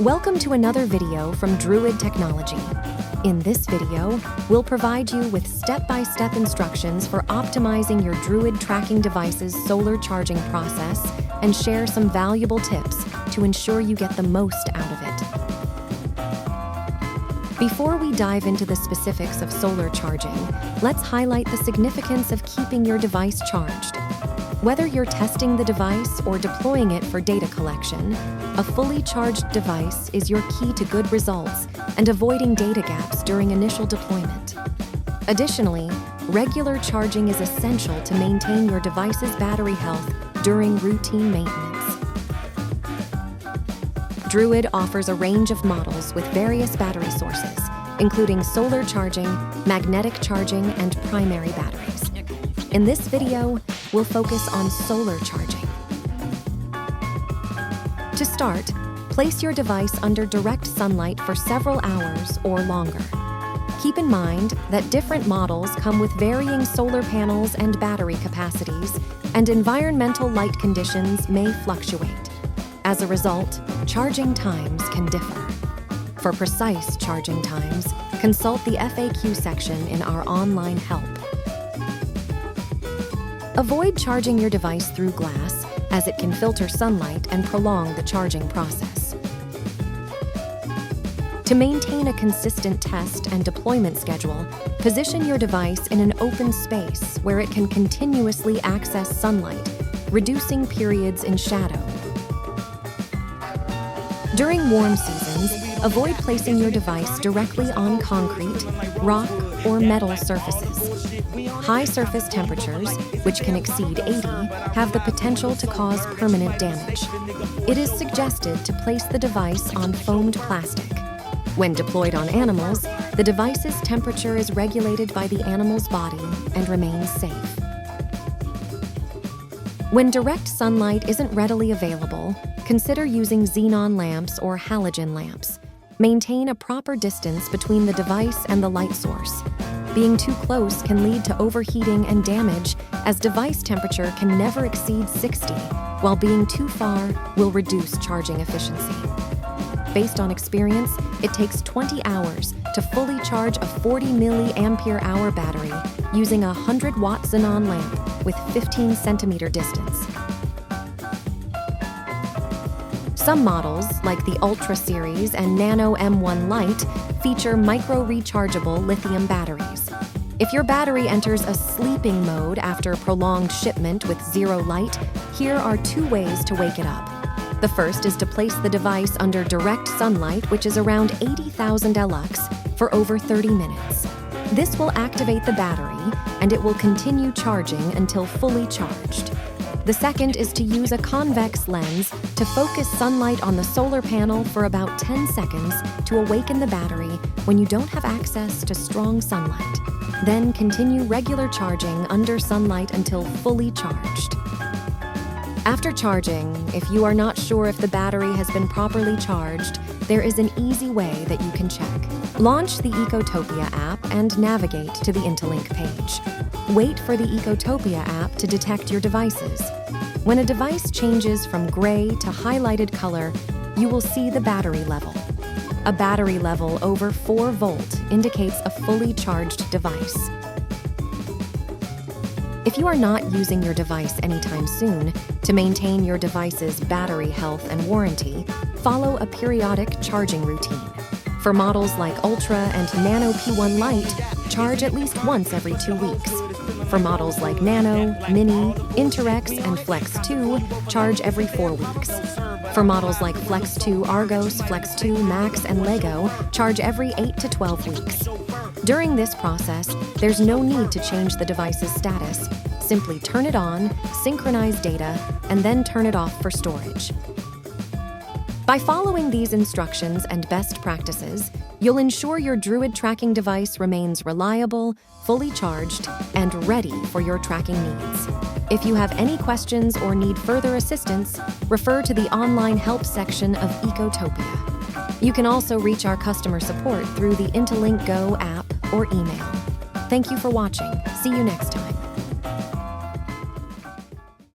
Welcome to another video from Druid Technology. In this video, we'll provide you with step-by-step instructions for optimizing your Druid Tracking Device's solar charging process and share some valuable tips to ensure you get the most out of it. Before we dive into the specifics of solar charging, let's highlight the significance of keeping your device charged. Whether you're testing the device or deploying it for data collection, a fully charged device is your key to good results and avoiding data gaps during initial deployment. Additionally, regular charging is essential to maintain your device's battery health during routine maintenance. Druid offers a range of models with various battery sources, including solar charging, magnetic charging, and primary batteries. In this video, we'll focus on solar charging. To start, place your device under direct sunlight for several hours or longer. Keep in mind that different models come with varying solar panels and battery capacities, and environmental light conditions may fluctuate. As a result, charging times can differ. For precise charging times, consult the FAQ section in our online help. Avoid charging your device through glass, as it can filter sunlight and prolong the charging process. To maintain a consistent test and deployment schedule, position your device in an open space where it can continuously access sunlight, reducing periods in shadow. During warm seasons, avoid placing your device directly on concrete, rock, or metal surfaces. High surface temperatures, which can exceed 80, have the potential to cause permanent damage. It is suggested to place the device on foamed plastic. When deployed on animals, the device's temperature is regulated by the animal's body and remains safe. When direct sunlight isn't readily available, consider using xenon lamps or halogen lamps. Maintain a proper distance between the device and the light source. Being too close can lead to overheating and damage, as device temperature can never exceed 60, while being too far will reduce charging efficiency. Based on experience, it takes 20 hours to fully charge a 40 mAh battery using a 100-watt xenon lamp with 15 centimeter distance. Some models, like the Ultra series and Nano M1 Lite, feature micro-rechargeable lithium batteries. If your battery enters a sleeping mode after prolonged shipment with zero light, here are two ways to wake it up. The first is to place the device under direct sunlight, which is around 80,000 lux, for over 30 minutes. This will activate the battery, and it will continue charging until fully charged. The second is to use a convex lens to focus sunlight on the solar panel for about 10 seconds to awaken the battery when you don't have access to strong sunlight. Then continue regular charging under sunlight until fully charged. After charging, if you are not sure if the battery has been properly charged, there is an easy way that you can check. Launch the Ecotopia app and navigate to the Interlink page. Wait for the Ecotopia app to detect your devices. When a device changes from gray to highlighted color, you will see the battery level. A battery level over 4 volt indicates a fully charged device. If you are not using your device anytime soon, to maintain your device's battery health and warranty, follow a periodic charging routine. For models like Ultra and Nano P1 Lite, charge at least once every 2 weeks. For models like Nano, Mini, Interex, and Flex 2, charge every 4 weeks. For models like Flex 2 Argos, Flex 2 Max, and Lego, charge every 8 to 12 weeks. During this process, there's no need to change the device's status. Simply turn it on, synchronize data, and then turn it off for storage. By following these instructions and best practices, you'll ensure your Druid tracking device remains reliable, fully charged, and ready for your tracking needs. If you have any questions or need further assistance, refer to the online help section of Ecotopia. You can also reach our customer support through the Interlink Go app or email. Thank you for watching. See you next time.